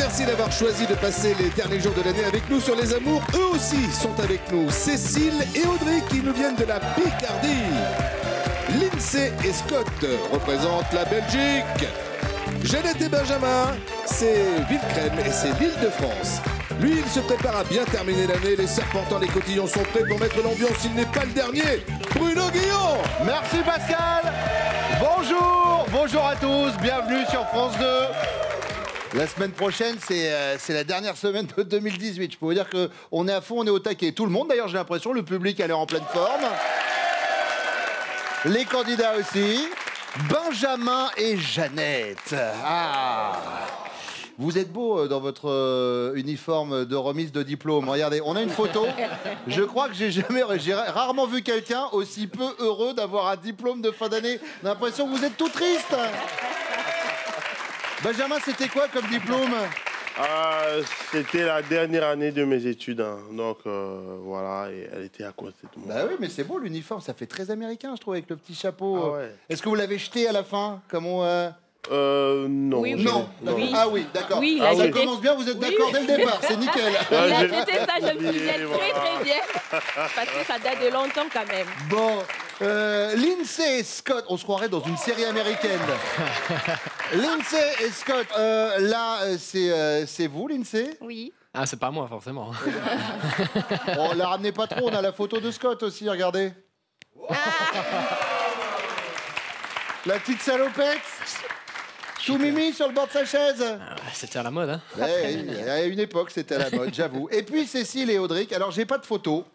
Merci d'avoir choisi de passer les derniers jours de l'année avec nous sur Les Amours. Eux aussi sont avec nous. Cécile et Audrey qui nous viennent de la Picardie. Lindsay et Scott représentent la Belgique. Jeannette et Benjamin, c'est Villecrème et c'est l'Île-de-France. Lui, il se prépare à bien terminer l'année. Les serpentins, les cotillons sont prêts pour mettre l'ambiance. Il n'est pas le dernier. Bruno Guillon. Merci Pascal. Bonjour à tous. Bienvenue sur France 2. La semaine prochaine, c'est la dernière semaine de 2018. Je peux vous dire qu'on est à fond, on est au taquet. Tout le monde, d'ailleurs, j'ai l'impression, le public a l'air en pleine forme. Les candidats aussi. Benjamin et Jeannette. Ah. Vous êtes beaux dans votre uniforme de remise de diplôme. Regardez, on a une photo. Je crois que j'ai rarement vu quelqu'un aussi peu heureux d'avoir un diplôme de fin d'année. J'ai l'impression que vous êtes tout triste. Benjamin, c'était quoi comme diplôme? C'était la dernière année de mes études. Hein. Donc voilà, et elle était à côté de moi. Bah oui, mais c'est beau l'uniforme, ça fait très américain, je trouve, avec le petit chapeau. Ah ouais. Est-ce que vous l'avez jeté à la fin comme on, non. Oui, Non. Oui. Ah oui, d'accord. Oui, Ça commence bien, vous êtes d'accord dès le départ, c'est nickel. Il a jeté ça, je me souviens très bien. Parce que ça date de longtemps quand même. Bon, Lindsay et Scott, on se croirait dans une série américaine. Lindsay et Scott, là, c'est vous, Lindsay? Oui. Ah, c'est pas moi, forcément. On la ramenez pas trop, on a la photo de Scott aussi, regardez. La petite salopette. Tout mimi sur le bord de sa chaise. C'était à la mode, hein. À une époque, c'était à la mode, j'avoue. Et puis Cécile et Audric. Alors, j'ai pas de photo,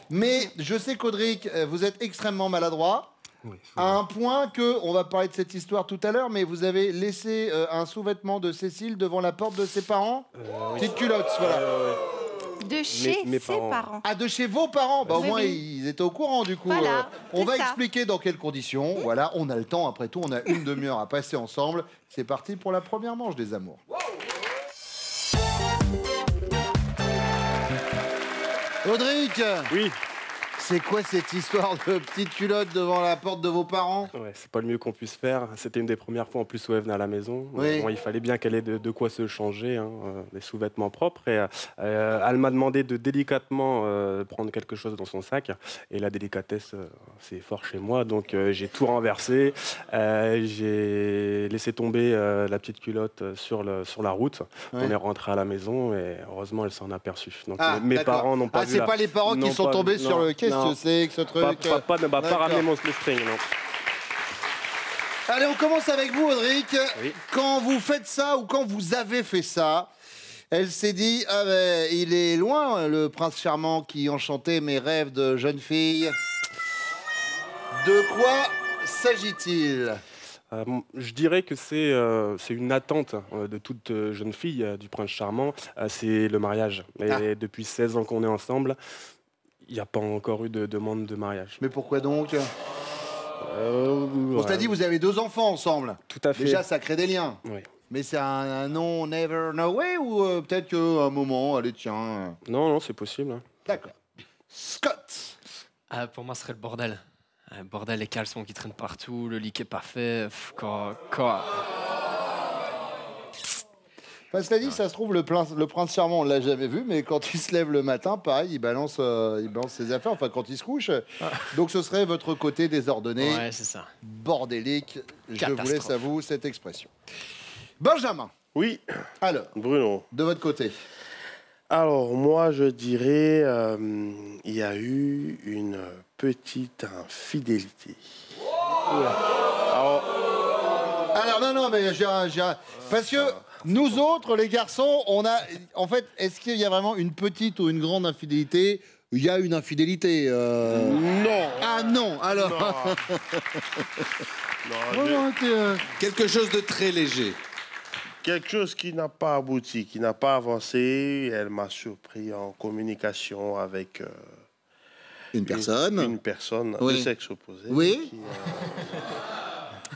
mais je sais qu'Audric, vous êtes extrêmement maladroit. Oui, à un point que, on va parler de cette histoire tout à l'heure, mais vous avez laissé un sous-vêtement de Cécile devant la porte de ses parents. Petite culotte, voilà. De chez Mes ses parents. Ah, de chez vos parents. Bah, au Oui, moins, oui. ils étaient au courant, du coup. Voilà, On c'est va ça. expliquer dans quelles conditions. Voilà, on a le temps, après tout. On a une demi-heure à passer ensemble. C'est parti pour la première manche des amours. Audric, Oui. c'est quoi cette histoire de petite culotte devant la porte de vos parents? Ouais, c'est pas le mieux qu'on puisse faire. C'était une des premières fois en plus où elle venait à la maison. Oui. Bon, il fallait bien qu'elle ait de quoi se changer, hein, des sous-vêtements propres. Et elle m'a demandé de délicatement prendre quelque chose dans son sac. Et la délicatesse, c'est fort chez moi. Donc j'ai tout renversé. J'ai laissé tomber la petite culotte sur la route. Ouais. On est rentré à la maison et heureusement elle s'en a aperçu. Donc Ah, mes d'accord. parents n'ont pas Ah, vu. c'est pas les parents qui n'ont sont pas tombés vu- sur non, le... Qu'est-ce non. que c'est que ce truc? Papa ne m'a pas D'accord. ramené mon string, non. Allez, on commence avec vous, Audric. Oui. Quand vous faites ça ou quand vous avez fait ça, elle s'est dit, ah ben, il est loin, le prince charmant qui enchantait mes rêves de jeune fille. De quoi s'agit-il? Je dirais que c'est une attente de toute jeune fille du prince charmant, c'est le mariage. Et depuis 16 ans qu'on est ensemble, il n'y a pas encore eu de demande de mariage. Mais pourquoi donc? On Ouais, t'a dit, vous avez 2 enfants ensemble. tout à fait. Déjà, ça crée des liens. Oui. Mais c'est un non, never, no way ou peut-être qu'à un moment, allez, tiens. Non, c'est possible. Hein. D'accord. Scott. Ah, pour moi, ce serait le bordel. Bordel, les caleçons qui traînent partout, le lit qui est pas fait. Quoi. Enfin, cela dit, ça se trouve, le prince charmant, on l'a jamais vu, mais quand il se lève le matin, pareil, il balance ses affaires, enfin, quand il se couche. Donc, ce serait votre côté désordonné, Ouais, c'est ça. bordélique. Je vous Catastrophe. laisse à vous cette expression. Benjamin, Oui, alors, Bruno. de votre côté. Alors, moi, je dirais, il y a eu une petite infidélité. Alors, non, mais parce que nous autres, les garçons, on a... En fait, est-ce qu'il y a vraiment une petite ou une grande infidélité? Il y a une infidélité. Non. Ah non, alors... Non, Non, Quelque chose de très léger. quelque chose qui n'a pas abouti, qui n'a pas avancé. Elle m'a surpris en communication avec une personne. une personne Oui. de sexe opposé. Oui. qui,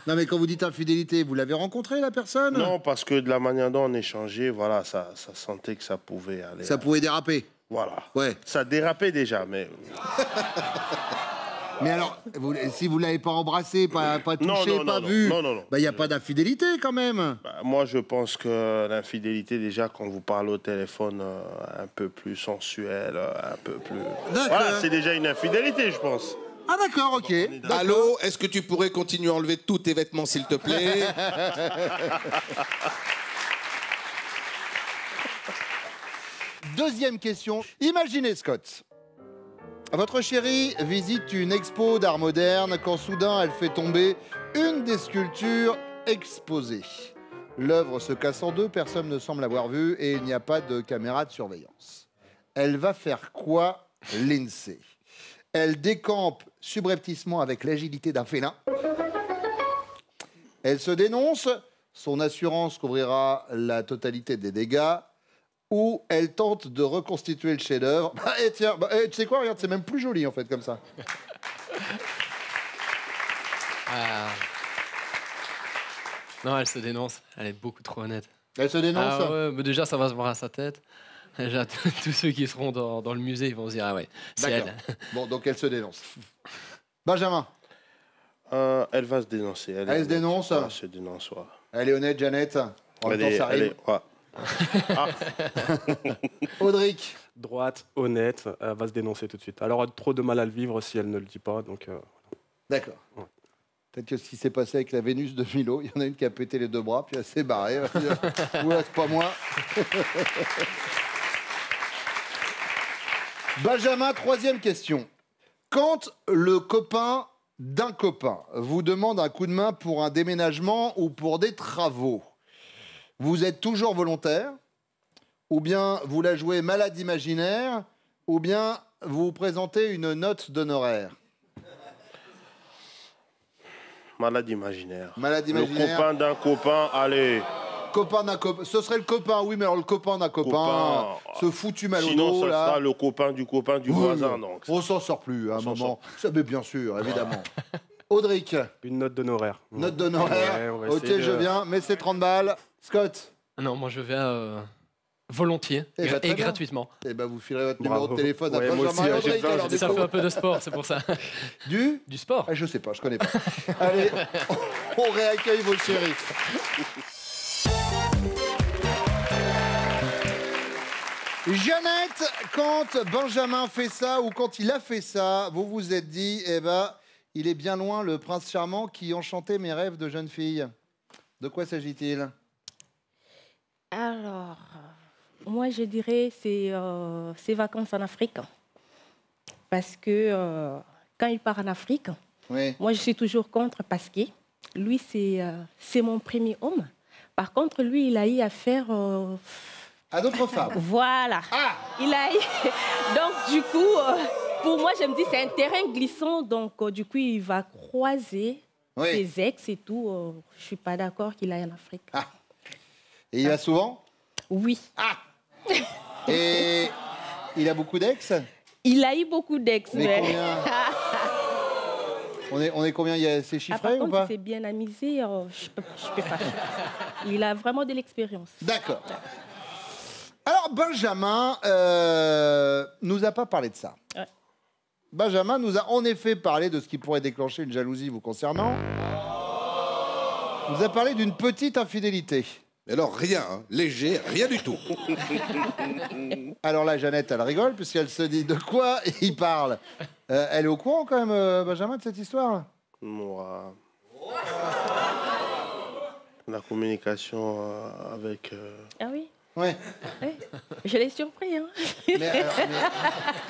Non, mais quand vous dites infidélité, vous l'avez rencontrée, la personne? non, parce que de la manière dont on échangeait, voilà, ça sentait que ça pouvait aller. Ça pouvait déraper. Voilà. Ouais. Ça dérapait déjà, mais... Mais alors, si vous ne l'avez pas embrassé, pas touché, pas vu, il n'y a pas d'infidélité quand même. Bah, moi, je pense que l'infidélité, déjà, quand vous parlez au téléphone un peu plus sensuel, un peu plus... Voilà, c'est déjà une infidélité, je pense. Ah d'accord, ok. Allô, est-ce que tu pourrais continuer à enlever tous tes vêtements, s'il te plaît? Deuxième question. Imaginez, Scott. Votre chérie visite une expo d'art moderne quand soudain elle fait tomber une des sculptures exposées. L'œuvre se casse en deux, personne ne semble l'avoir vue et il n'y a pas de caméra de surveillance. Elle va faire quoi, Lindsay? Elle décampe subrepticement avec l'agilité d'un félin. Elle se dénonce, son assurance couvrira la totalité des dégâts. Ou elle tente de reconstituer le chef-d'œuvre. Tiens, tu sais quoi, regarde, c'est même plus joli en fait comme ça. Non, elle se dénonce. Elle est beaucoup trop honnête. Elle se dénonce. Ah ouais, mais déjà, ça va se voir à sa tête. Déjà, tous ceux qui seront dans le musée, ils vont se dire, ah ouais, c'est elle. Bon, donc elle se dénonce. Benjamin. Elle va se dénoncer. Elle se dénonce. Elle se dénonce, ouais. Elle est honnête, Jeannette. En même temps, ça arrive. Audric. Droite, honnête, elle va se dénoncer tout de suite. Elle aura trop de mal à le vivre si elle ne le dit pas. Donc, D'accord. Ouais. Peut-être que ce qui s'est passé avec la Vénus de Milo, il y en a une qui a pété les deux bras, puis elle s'est barrée. Ouais, c'est pas moi. Benjamin, troisième question. Quand le copain d'un copain vous demande un coup de main pour un déménagement ou pour des travaux, vous êtes toujours volontaire, ou bien vous la jouez malade imaginaire, ou bien vous présentez une note d'honoraire? Malade imaginaire. Malade imaginaire. Le copain d'un copain, allez. Copain d'un copain. Ce serait le copain, oui, mais alors le copain d'un copain, ce foutu mal au sinon, dos, ça là. sera le copain du voisin, donc. On s'en sort plus, à un moment. Ça, mais bien sûr, évidemment. Audric. une note d'honoraire. Note d'honoraire. Ouais, ok, je viens, mais c'est 30 balles. Scott. Non, moi je viens volontiers Eh ben, très et bien. gratuitement. Eh ben, vous filerez votre Bravo. numéro de téléphone à Ouais, moi Benjamin aussi, et Audric. Alors, du Ça coup. fait un peu de sport, c'est pour ça. Du sport. Ah, je sais pas, je connais pas. Allez, on réaccueille vos chéris. Jeannette, quand Benjamin fait ça ou quand il a fait ça, vous vous êtes dit, eh ben, il est bien loin le prince charmant qui enchantait mes rêves de jeune fille. De quoi s'agit-il? Alors, moi, je dirais c'est ses vacances en Afrique. Parce que quand il part en Afrique, Oui. moi, je suis toujours contre parce que lui, c'est mon premier homme. Par contre, lui, il a eu à faire... À d'autres femmes. Voilà. Ah. Il a eu... Donc, du coup, pour moi, je me dis, c'est un terrain glissant. Donc, du coup, il va croiser Oui. ses ex et tout. Je ne suis pas d'accord qu'il aille en Afrique. Ah. Et il va souvent? Oui. Ah. Et il a beaucoup d'ex? Il a eu beaucoup d'ex. Mais combien? On est combien? C'est Ah, chiffré par ou contre, pas? il s'est bien amusé. Je peux pas. Il a vraiment de l'expérience. D'accord. Alors, Benjamin nous a pas parlé de ça. Ouais. Benjamin nous a en effet parlé de ce qui pourrait déclencher une jalousie vous concernant. Il nous a parlé d'une petite infidélité. Mais alors, rien, hein, léger, rien du tout. Alors là, Jeannette, elle rigole, puisqu'elle se dit de quoi il parle. Elle est au courant quand même, Benjamin, de cette histoire? Moi. La communication avec... Ah oui? Ouais. Oui. Je l'ai surpris. Hein. Mais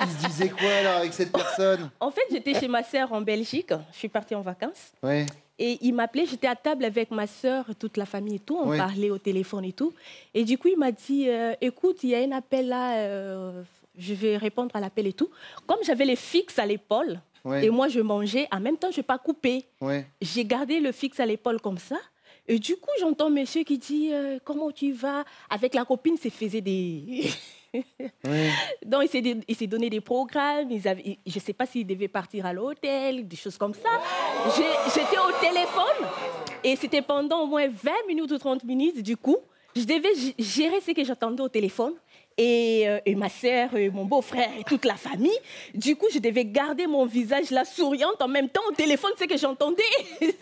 il se disait quoi alors avec cette personne? En fait, j'étais chez ma sœur en Belgique. Je suis partie en vacances. Oui. Et il m'appelait, j'étais à table avec ma sœur, toute la famille et tout. On Oui. parlait au téléphone et tout. Et du coup, il m'a dit, écoute, il y a un appel là, je vais répondre à l'appel et tout. Comme j'avais les fixes à l'épaule, Oui. et moi je mangeais, en même temps, je n'ai pas coupé. Oui. J'ai gardé le fixe à l'épaule comme ça. Et du coup, j'entends monsieur qui dit, comment tu vas? Avec la copine, il se faisait des... Oui. Donc, il s'est donné des programmes. Je ne sais pas s'il devait partir à l'hôtel, des choses comme ça. J'étais au téléphone et c'était pendant au moins 20 minutes ou 30 minutes. Du coup, Je devais gérer ce que j'entendais au téléphone. Et ma sœur, mon beau-frère et toute la famille. Du coup, je devais garder mon visage là souriante en même temps au téléphone, c'est que j'entendais.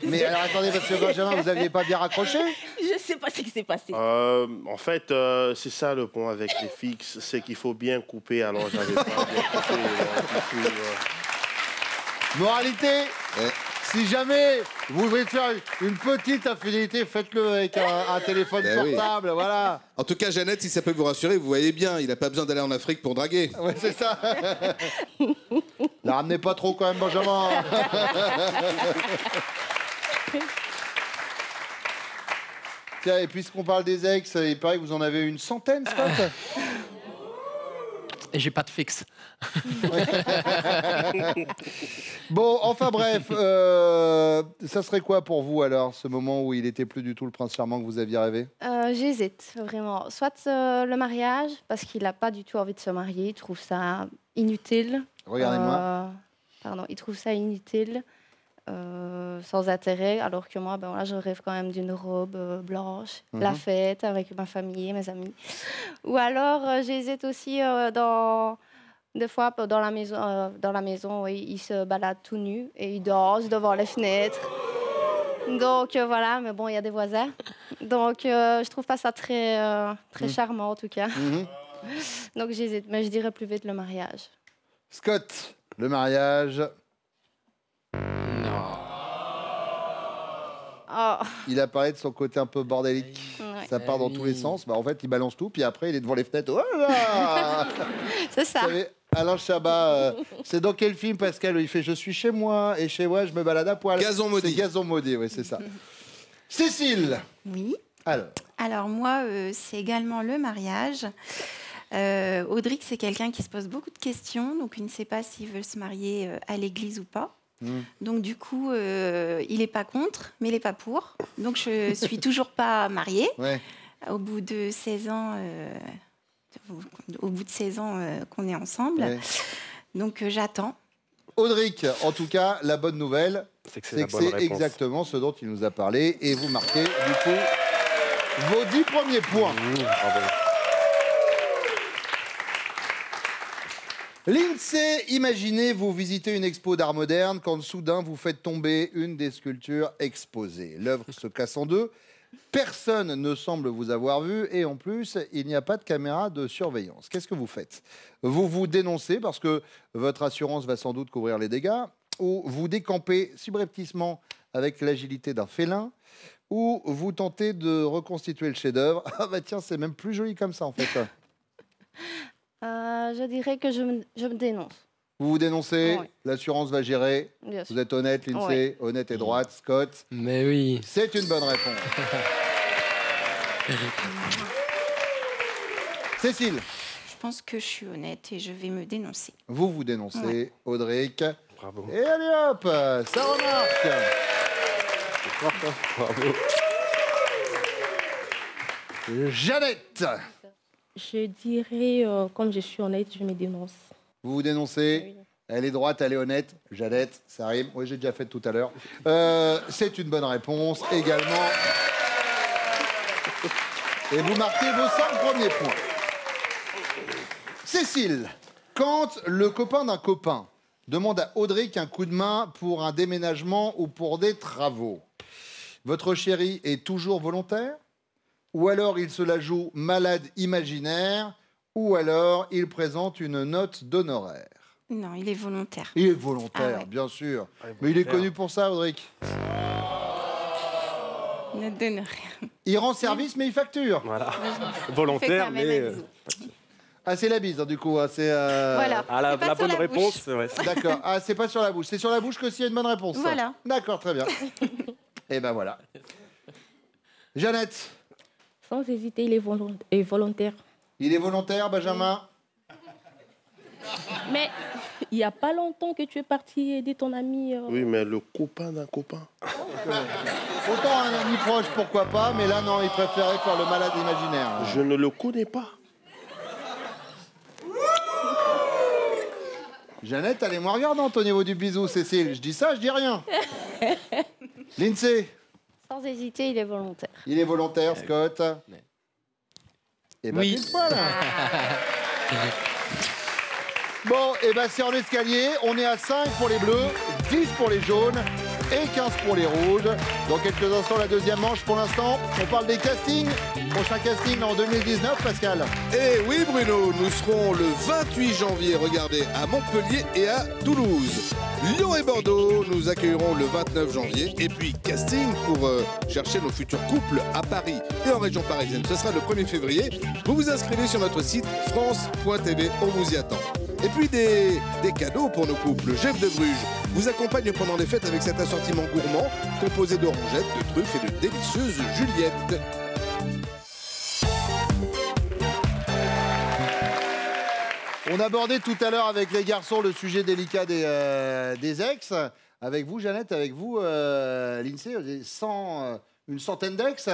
Mais alors attendez, parce que Benjamin, vous n'aviez pas bien raccroché? Je ne sais pas ce qui s'est passé. En fait, c'est ça le point avec les fixes, c'est qu'il faut bien couper. Alors, j'avais pas bien coupé. Du coup, Moralité, si jamais vous voulez faire une petite infidélité, faites-le avec un téléphone portable, voilà. En tout cas, Jeannette, si ça peut vous rassurer, vous voyez bien, il n'a pas besoin d'aller en Afrique pour draguer. Ouais, c'est ça. La ramenez pas trop quand même, Benjamin. Tiens, et puisqu'on parle des ex, il paraît que vous en avez une centaine, Scott. Et j'ai pas de fixe. Bon, enfin bref, ça serait quoi pour vous alors, ce moment où il n'était plus du tout le prince charmant que vous aviez rêvé? J'hésite vraiment. Soit le mariage, parce qu'il n'a pas du tout envie de se marier, il trouve ça inutile. Regardez-moi. Pardon, il trouve ça inutile, sans intérêt, alors que moi, ben, voilà, je rêve quand même d'une robe blanche, la fête avec ma famille et mes amis. Ou alors, j'hésite aussi des fois dans la maison, oui, il se balade tout nu et il danse devant les fenêtres. Donc voilà, mais bon, il y a des voisins. Donc je trouve pas ça très charmant en tout cas. Donc j'hésite, mais je dirais plus vite le mariage. Scott, le mariage. Non. Oh. Il a parlé de son côté un peu bordélique. Ouais. Ça part dans tous les sens. Bah, en fait, il balance tout, puis après, il est devant les fenêtres. Oh là là. C'est ça. Vous savez, Alain Chabat, c'est dans quel film, Pascal? Il fait « Je suis chez moi, et chez moi, je me balade à poil ». Gazon maudit. C'est Gazon maudit, oui, c'est ça. Cécile. Oui. Alors, moi, c'est également le mariage. Audric, c'est quelqu'un qui se pose beaucoup de questions, donc il ne sait pas s'il veut se marier à l'église ou pas. Donc du coup, il n'est pas contre, mais il n'est pas pour. Donc je suis toujours pas mariée. Ouais. Au bout de 16 ans, qu'on est ensemble. Ouais. Donc j'attends. Audric, en tout cas, la bonne nouvelle, C'est que c'est c'est la que bonne c'est réponse. exactement ce dont il nous a parlé. Et vous marquez, du coup, vos 10 premiers points. Bravo. L'INSEE, imaginez, vous visitez une expo d'art moderne quand soudain vous faites tomber une des sculptures exposées. L'œuvre se casse en deux, personne ne semble vous avoir vu et en plus, il n'y a pas de caméra de surveillance. Qu'est-ce que vous faites? Vous vous dénoncez parce que votre assurance va sans doute couvrir les dégâts, ou vous décampez subrepticement avec l'agilité d'un félin, ou vous tentez de reconstituer le chef-d'œuvre. Ah bah tiens, c'est même plus joli comme ça en fait. Je dirais que je me dénonce. Vous vous dénoncez, Oui. l'assurance va gérer. Bien sûr. Vous êtes honnête, l'INSEE, honnête et droite. Scott, Mais oui. c'est une bonne réponse. Cécile, Je pense que je suis honnête et je vais me dénoncer. vous vous dénoncez. Ouais. Audric. Bravo. Et allez hop, ça remarque. Bravo. Jeannette, Je dirais, comme je suis honnête, je me dénonce. vous vous dénoncez. Oui. Elle est droite, elle est honnête. Jeannette, ça rime. Oui, j'ai déjà fait tout à l'heure. C'est une bonne réponse également. Et vous marquez vos 5 premiers points. Cécile, quand le copain d'un copain demande à Audric un coup de main pour un déménagement ou pour des travaux, votre chéri est toujours volontaire? Ou alors il se la joue malade imaginaire? Ou alors il présente une note d'honoraire? Non, il est volontaire. Il est volontaire, Ah ouais. bien sûr. Ah, il est Mais il est volontaire. connu pour ça, Audric. Ne donne rien. Il rend service, mais il facture. Voilà. Fait Volontaire, quand même mais... un bisou. Ah, c'est la bise, hein, du coup. Hein, c'est, Voilà. Ah, la C'est pas la sur bonne la réponse, bouche. ouais. D'accord. Ah, c'est pas sur la bouche. C'est sur la bouche que s'il y a une bonne réponse. ça. Voilà. D'accord, très bien. Et ben voilà. Jeannette, Sans hésiter, il est volontaire. il est volontaire, Benjamin? Mais il n'y a pas longtemps que tu es parti aider ton ami. Oui, mais le copain d'un copain. Autant un ami proche, pourquoi pas, mais là, non, il préférait faire le malade imaginaire. Je ne le connais pas. Jeannette, elle est moins regardante au niveau du bisou, Cécile. Je dis ça, je dis rien. L'INSEE, Sans hésiter, il est volontaire. il est volontaire, Scott. Et ben, Oui. pile poil. Bon, et ben c'est en escalier. On est à 5 pour les bleus, 10 pour les jaunes et 15 pour les rouges. Dans quelques instants, la deuxième manche. Pour l'instant, on parle des castings. Prochain casting en 2019, Pascal. Et oui Bruno, nous serons le 28 janvier, regardez, à Montpellier et à Toulouse. Lyon et Bordeaux, nous accueillerons le 29 janvier. Et puis casting pour chercher nos futurs couples à Paris et en région parisienne. Ce sera le 1er février. Vous vous inscrivez sur notre site france.tv, on vous y attend. Et puis des cadeaux pour nos couples. Jeff de Bruges vous accompagne pendant les fêtes avec cet assortiment gourmand composé d'orangettes, de truffes et de délicieuses Juliettes. On abordait tout à l'heure avec les garçons le sujet délicat des ex. Avec vous, Jeannette, avec vous, Lindsay, une centaine d'ex.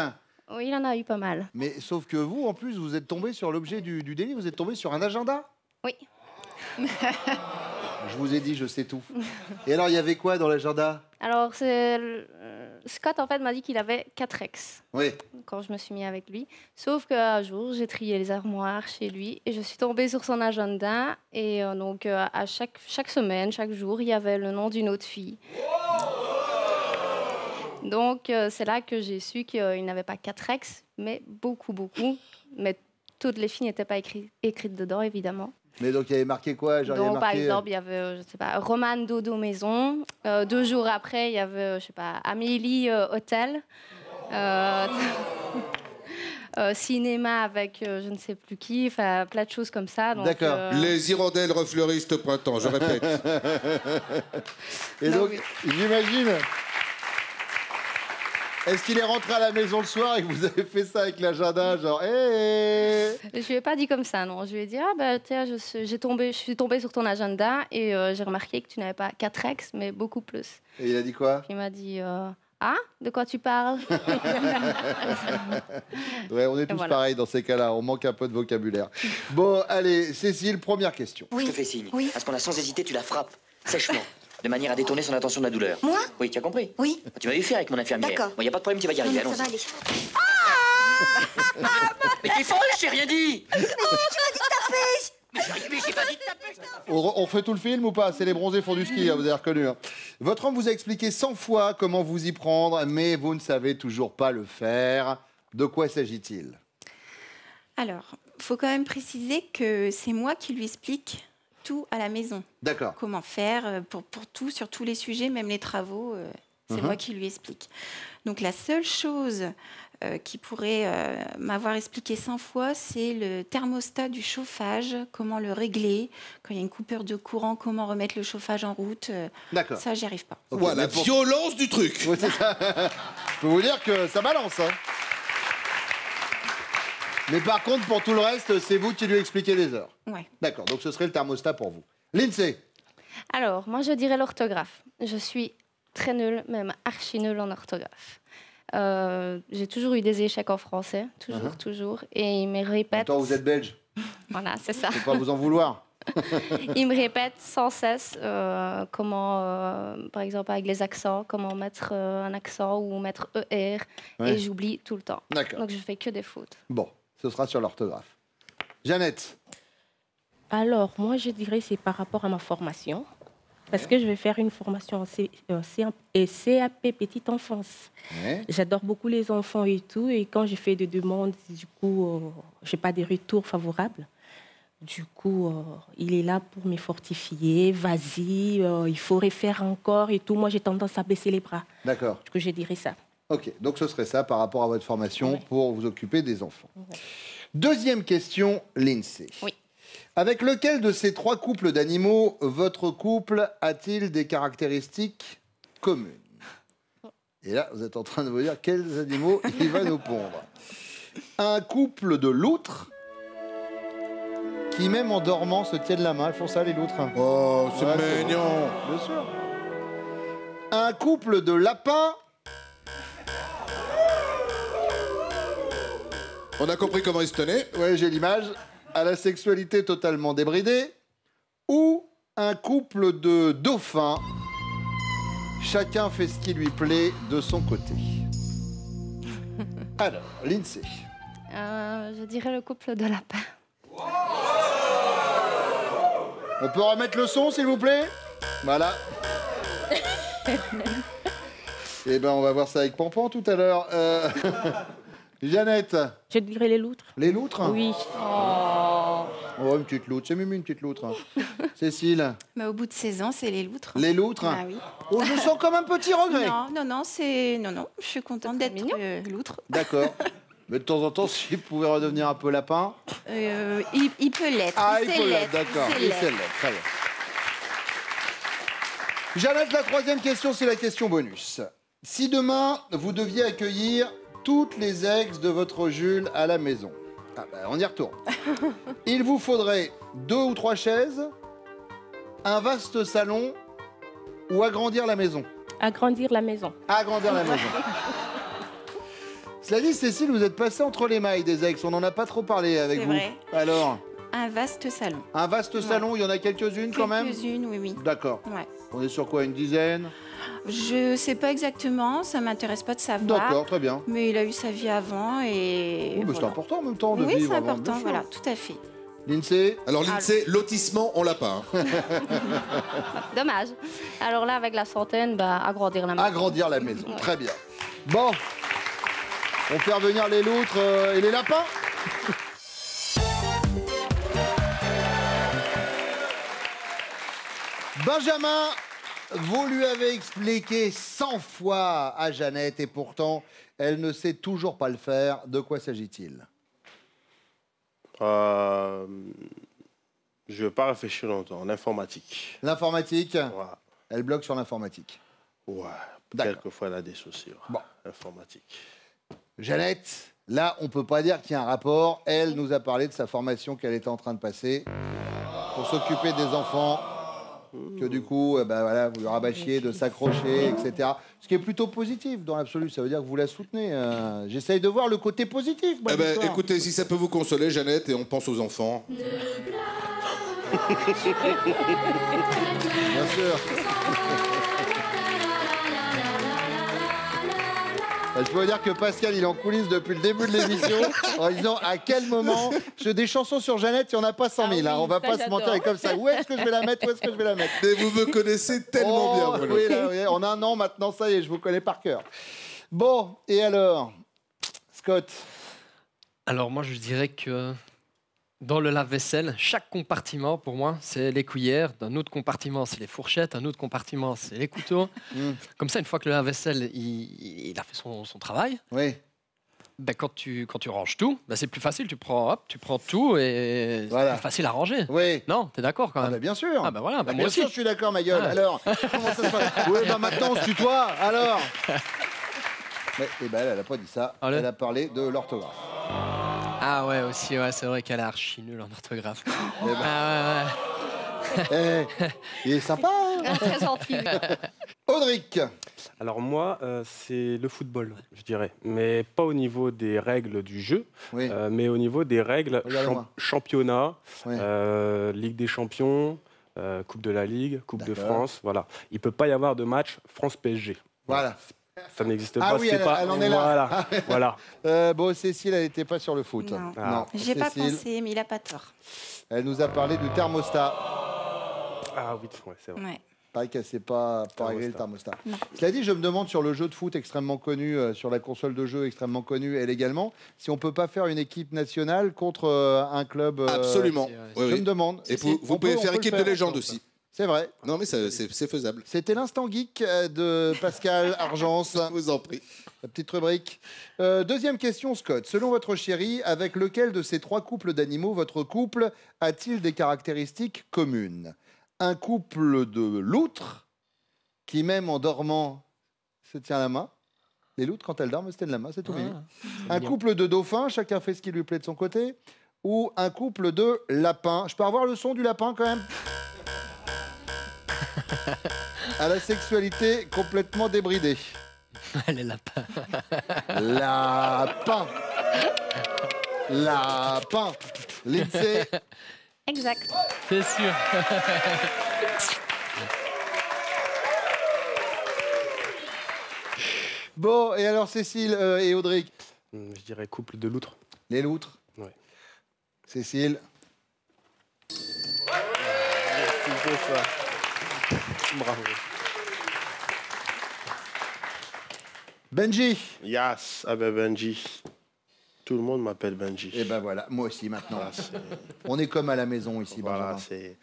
Oui, il en a eu pas mal. Mais sauf que vous, en plus, vous êtes tombé sur l'objet du délit, vous êtes tombé sur un agenda. Oui. Je vous ai dit, je sais tout. Et alors, il y avait quoi dans l'agenda? Alors, Scott, en fait, m'a dit qu'il avait 4 ex. Oui. Quand je me suis mis avec lui. Sauf qu'un jour, j'ai trié les armoires chez lui et je suis tombée sur son agenda. Et donc, à chaque semaine, chaque jour, il y avait le nom d'une autre fille. Donc, c'est là que j'ai su qu'il n'avait pas 4 ex, mais beaucoup. Mais toutes les filles n'étaient pas écrites dedans, évidemment. Mais donc, il y avait marqué quoi? Genre, Donc, il y avait par marqué... exemple, il y avait, je sais pas, Romane Dodo Maison. 2 jours après, il y avait, je sais pas, Amélie Hôtel. Cinéma avec je ne sais plus qui, enfin plein de choses comme ça. D'accord. Les hirondelles refleurissent au printemps, je répète. Et donc, j'imagine... Est-ce qu'il est rentré à la maison le soir et que vous avez fait ça avec l'agenda, genre, hé Je lui ai pas dit comme ça, non. Je lui ai dit, ah ben tiens, je suis tombée sur ton agenda et j'ai remarqué que tu n'avais pas 4 ex, mais beaucoup plus. Et il a dit quoi? Puis il m'a dit, ah, de quoi tu parles? Ouais, on est tous voilà. pareils dans ces cas-là, on manque un peu de vocabulaire. Bon, allez, Cécile, première question. Oui. Je te fais signe. Oui. Parce qu'on a sans hésiter, tu la frappes, sèchement. De manière à détourner son attention de la douleur. Moi? Oui, tu as compris? Oui. Tu m'as vu faire avec mon infirmière. D'accord. Bon, y a pas de problème, tu vas y arriver, Non, mais ça allons-y. va aller. Mais t'es folle, j'ai rien dit! Mais tu m'as dit de taper! Mais j'ai pas dit de taper! On fait tout le film ou pas? C'est les bronzés font du ski, hein, vous avez reconnu. Hein. Votre homme vous a expliqué 100 fois comment vous y prendre, mais vous ne savez toujours pas le faire. De quoi s'agit-il? Alors, il faut quand même préciser que c'est moi qui lui explique tout à la maison. D'accord. Comment faire pour tout, sur tous les sujets, même les travaux, c'est moi qui lui explique. Donc la seule chose qui pourrait m'avoir expliqué 100 fois, c'est le thermostat du chauffage, comment le régler, quand il y a une coupure de courant, comment remettre le chauffage en route. D'accord. Ça, j'y arrive pas. Ok, Voilà, mais pour- violence du truc. Ouais, c'est ça. Je peux vous dire que ça balance. Hein. Mais par contre, pour tout le reste, c'est vous qui lui expliquez les heures. Ouais. D'accord, donc ce serait le thermostat pour vous. Lindsay? Alors, moi, je dirais l'orthographe. Je suis très nulle, même archi nulle en orthographe. J'ai toujours eu des échecs en français, toujours. Et il me répète... Toi, vous êtes belge. Voilà, c'est ça. Je ne peux pas vous en vouloir. Il me répète sans cesse comment, par exemple, avec les accents, comment mettre un accent ou mettre ER. Ouais. Et j'oublie tout le temps. D'accord. Donc, je fais que des fautes. Bon, ce sera sur l'orthographe. Jeannette? Alors, moi, je dirais c'est par rapport à ma formation. Parce que je vais faire une formation en CAP petite enfance. Ouais. J'adore beaucoup les enfants et tout. Et quand je fais des demandes, du coup, je n'ai pas des retours favorables. Du coup, il est là pour me fortifier. Vas-y, il faut refaire encore et tout. Moi, j'ai tendance à baisser les bras. D'accord. Du coup, je dirais ça. Ok, donc ce serait ça par rapport à votre formation Ouais. pour vous occuper des enfants. Ouais. Deuxième question, Lindsay. Oui. Avec lequel de ces 3 couples d'animaux votre couple a-t-il des caractéristiques communes? Et là, vous êtes en train de vous dire quels animaux il va nous pondre. Un couple de loutres qui, même en dormant, se tiennent la main. Elles font ça, les loutres. Oh, c'est Ouais, mignon. Bien sûr. Un couple de lapins. On a compris comment il se tenait. Ouais, j'ai l'image. À la sexualité totalement débridée. Ou un couple de dauphins. Chacun fait ce qui lui plaît de son côté. Alors, Lindsay. Je dirais le couple de lapins. On peut remettre le son, s'il vous plaît? Voilà. Eh ben, on va voir ça avec Pampan tout à l'heure. Jeannette. Je dirais les loutres. Les loutres? Oui. Oh, une petite loutre. C'est Mimi, une petite loutre. Cécile. Mais au bout de 16 ans, c'est les loutres. Les loutres? Ah oui. Oh, je sens comme un petit regret. Non, je suis contente d'être loutre. D'accord. Mais de temps en temps, s'il pouvait redevenir un peu lapin. Il peut l'être. Ah, il peut l'être, d'accord. Il sait l'être, très bien. Jeannette, la troisième question, c'est la question bonus. Si demain, vous deviez accueillir toutes les ex de votre Jules à la maison, on y retourne. Il vous faudrait 2 ou 3 chaises, un vaste salon ou agrandir la maison? Agrandir la maison. Agrandir la maison. Cela dit, Cécile, vous êtes passée entre les mailles des ex. On n'en a pas trop parlé avec vous. C'est vrai. Alors? Un vaste salon. Un vaste salon, il y en a quelques-unes quand même? Quelques-unes, oui. D'accord. Ouais. On est sur quoi, une dizaine? Je sais pas exactement, ça m'intéresse pas de savoir. D'accord, très bien. Mais il a eu sa vie avant et. Oui, mais c'est important en même temps de oui, vivre. c'est avant, important, bien sûr. voilà, tout à fait. Lindsay? Alors Lindsay, lotissement, on l'a pas. Hein. Dommage. Alors là, avec la centaine, agrandir la maison. Agrandir la maison, très bien. Bon, on fait revenir les loutres et les lapins. Benjamin, vous lui avez expliqué 100 fois à Jeannette et pourtant, elle ne sait toujours pas le faire. De quoi s'agit-il? Je ne vais pas réfléchir longtemps. L'informatique. L'informatique? Ouais. Elle bloque sur l'informatique. Ouais. Quelquefois, elle a des soucis. Ouais. Bon. Informatique. Jeannette, là, on ne peut pas dire qu'il y a un rapport. Elle nous a parlé de sa formation qu'elle était en train de passer pour s'occuper des enfants. Que du coup, voilà, vous lui rabâchiez de s'accrocher, etc. Ce qui est plutôt positif dans l'absolu, ça veut dire que vous la soutenez. J'essaye de voir le côté positif. Moi, écoutez, si ça peut vous consoler, Jeannette, et on pense aux enfants. Bien sûr. Je peux vous dire que Pascal, il est en coulisses depuis le début de l'émission en disant à quel moment. Des chansons sur Jeannette, il n'y en a pas 100 000. On va pas se mentir comme ça. Où est-ce que je vais la mettre? Où est-ce que je vais la mettre? Mais vous me connaissez tellement bien. Bruno. Oui, là, oui, en un an maintenant, ça y est, je vous connais par cœur. Bon, et alors, Scott? Alors moi, je dirais que dans le lave-vaisselle, chaque compartiment, pour moi, c'est les cuillères. D'un autre compartiment, c'est les fourchettes. Un autre compartiment, c'est les couteaux. Comme ça, une fois que le lave-vaisselle il a fait son travail, oui. Quand tu ranges tout, c'est plus facile. Tu prends tout et voilà. c'est plus facile à ranger. Oui. Non, t'es d'accord quand même? Bien sûr. Voilà, moi bien aussi. sûr, je suis d'accord, ma gueule. Alors, comment ça se passe? Oui, maintenant, on se tutoie. Alors. Mais elle n'a pas dit ça. Allez. Elle a parlé de l'orthographe. Ah ouais, aussi, ouais, c'est vrai qu'elle est archi nulle en orthographe. Il est sympa, hein? Très gentil. Audric. Alors moi, c'est le football, je dirais. Mais pas au niveau des règles du jeu, mais au niveau des règles championnat, Ligue des champions, Coupe de la Ligue, Coupe de France. Voilà. Il ne peut pas y avoir de match France-PSG. Voilà. Ça n'existe pas. Ah oui, elle en est là. Voilà. Bon, Cécile, elle n'était pas sur le foot. Non. J'ai pas pensé, mais il n'a pas tort. Elle nous a parlé du thermostat. Ah oui, c'est vrai. Ouais. Pareil qu'elle ne sait pas régler le thermostat. Cela dit, je me demande sur le jeu de foot extrêmement connu, sur la console de jeu extrêmement connue, elle également, si on ne peut pas faire une équipe nationale contre un club. Absolument. Je me demande. Et vous pouvez faire équipe de légende aussi. C'est vrai. Non, mais c'est faisable. C'était l'instant geek de Pascal Argence. Je vous en prie. La petite rubrique. Deuxième question, Scott. Selon votre chérie, avec lequel de ces 3 couples d'animaux votre couple a-t-il des caractéristiques communes? Un couple de loutres qui, même en dormant, se tient la main. Les loutres, quand elles dorment, elles se tiennent la main, c'est tout mignon. Un couple de dauphins, chacun fait ce qui lui plaît de son côté. Ou un couple de lapins. Je peux avoir le son du lapin quand même? À la sexualité complètement débridée. Les lapins. Lapin. Lapin. Lindsay. Exact. C'est sûr. Bon, et alors Cécile et Audric? Je dirais couple de loutres. Les loutres. Ouais. Cécile. C'est ça. Bravo. Benji. Yes, ah ben Benji. Tout le monde m'appelle Benji. Et ben voilà, moi aussi maintenant. Voilà, on est comme à la maison ici, voilà, Benjamin. c'est...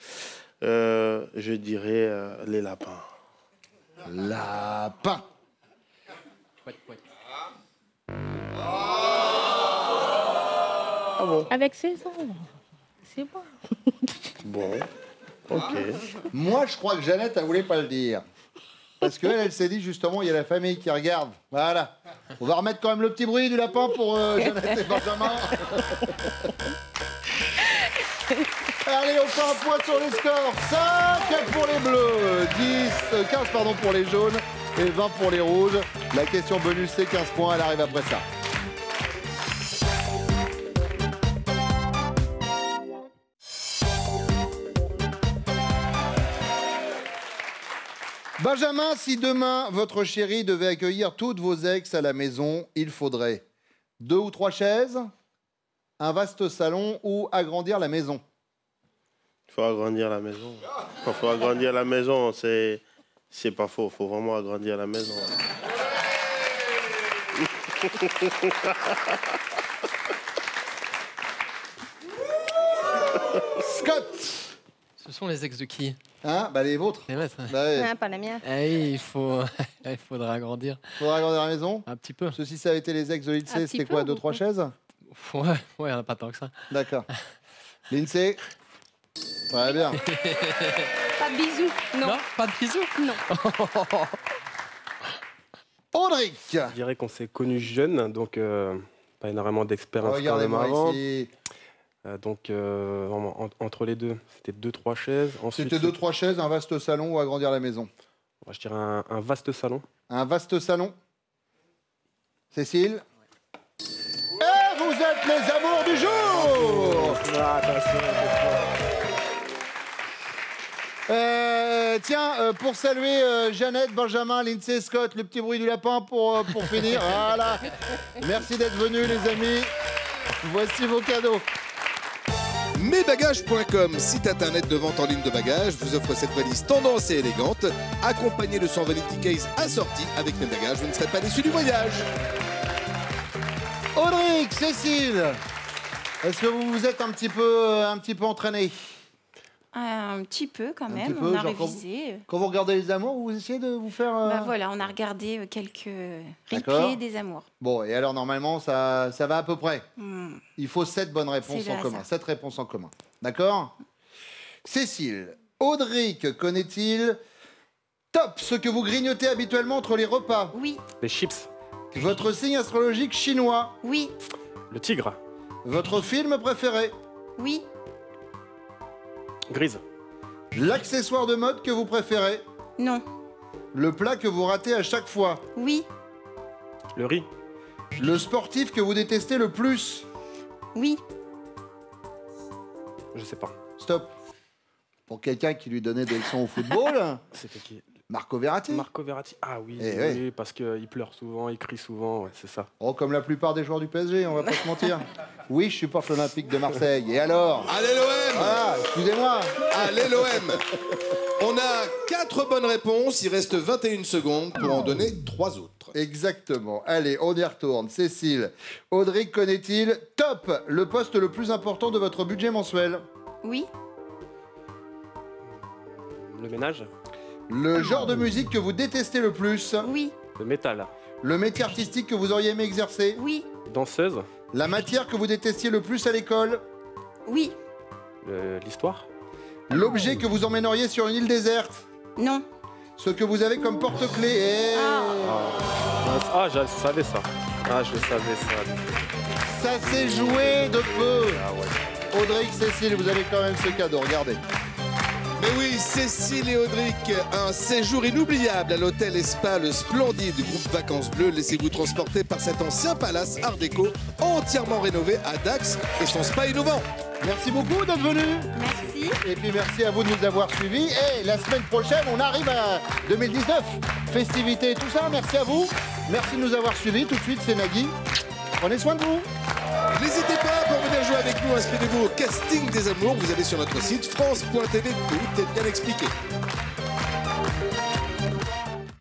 je dirais les lapins. Lapin. Ah bon? Avec 16 ans. C'est bon. Bon, ok. Moi, je crois que Jeannette, elle voulait pas le dire. Parce qu'elle, elle s'est dit, justement, il y a la famille qui regarde. Voilà. On va remettre quand même le petit bruit du lapin pour Jeannette et Benjamin. Allez, on fait un point sur les scores. 5 pour les bleus, 15 pardon, pour les jaunes et 20 pour les rouges. La question bonus, c'est 15 points. Elle arrive après ça. Benjamin, si demain, votre chérie devait accueillir toutes vos ex à la maison, il faudrait 2 ou 3 chaises, un vaste salon ou agrandir la maison. Il faut agrandir la maison. Il faut agrandir la maison, c'est pas faux. Il faut vraiment agrandir la maison. Scott. Ce sont les ex de qui? Hein? Bah les vôtres. Les maîtres. Bah, ouais. Ah, pas la mienne. Eh, il faudra agrandir. Faudra agrandir la maison. Un petit peu. Ceci, ça a été les ex de Un l'INSEE, petit c'était peu, quoi, 2-3 beaucoup. chaises? Ouais, il n'y en a pas tant que ça. D'accord. L'INSEE. Très bien. Pas de bisous. Non. Pas de bisous. Non. Audric. Je dirais qu'on s'est connus jeunes, donc pas énormément d'expérience quand même Regardez-moi avant. ici. Donc entre les deux, c'était 2-3 chaises. Ensuite, C'était 2-3 chaises, un vaste salon ou agrandir la maison? moi, je dirais un vaste salon. Un vaste salon. Cécile. Et vous êtes les amours du jour. Tiens, pour saluer Jeannette, Benjamin, Lindsay, Scott, le petit bruit du lapin pour finir. Voilà. Merci d'être venus, les amis. Voici vos cadeaux. Mesbagages.com, site internet de vente en ligne de bagages, vous offre cette valise tendance et élégante, accompagnée de son vanity case assorti avec mes bagages, vous ne serez pas déçus du voyage. Audric, Cécile, est-ce que vous vous êtes un petit peu entraîné? Un petit peu quand Un même, petit peu, on a genre révisé. Quand vous regardez les amours, vous essayez de vous faire... Bah voilà, on a regardé quelques D'accord. replays des amours. Bon, et alors normalement, ça va à peu près. Il faut 7 bonnes réponses C'est en là, commun. ça. 7 réponses en commun. D'accord? Cécile, Audric connaît-il top ce que vous grignotez habituellement entre les repas? Oui, Les chips. Votre signe astrologique chinois? oui, Le tigre. Votre film préféré? oui, Grise. L'accessoire de mode que vous préférez? non, Le plat que vous ratez à chaque fois? oui, Le riz. Le sportif que vous détestez le plus? oui. Je sais pas. Stop. Pour quelqu'un qui lui donnait des leçons au football, C'était qui? Marco Verratti. Marco Verratti. Ah oui, Eh oui, ouais. oui, parce qu'il pleure souvent, il crie souvent, ouais, c'est ça. Oh, comme la plupart des joueurs du PSG, on va pas se mentir. Oui, je supporte l'Olympique de Marseille. Et alors? Allez l'OM! Voilà, excusez-moi. Allez l'OM! On a 4 bonnes réponses, il reste 21 secondes pour en donner 3 autres. Exactement. Allez, on y retourne. Cécile, Audric connaît-il top le poste le plus important de votre budget mensuel? Oui, Le ménage. Le genre de musique que vous détestez le plus? oui, Le métal. Le métier artistique que vous auriez aimé exercer? oui, Danseuse. La matière que vous détestiez le plus à l'école? oui, L'histoire. L'objet que vous emmèneriez sur une île déserte? non, Ce que vous avez comme porte-clés? Je savais ça. Ah, je le savais ça. Ça s'est joué de peu. Ah ouais. Audric, Cécile, vous avez quand même ce cadeau, regardez. Mais oui, Cécile et Audric, un séjour inoubliable à l'hôtel et spa Le Splendide du groupe Vacances Bleues. Laissez-vous transporter par cet ancien palace art déco entièrement rénové à Dax et son spa innovant. Merci beaucoup d'être venu. merci. Et puis merci à vous de nous avoir suivis. Et la semaine prochaine, on arrive à 2019. Festivités et tout ça, merci à vous. Merci de nous avoir suivis. Tout de suite, c'est Nagui. Prenez soin de vous. N'hésitez pas pour venir jouer avec nous. Inscrivez-vous au casting des amours. Vous allez sur notre site France.tv. Tout est bien expliqué.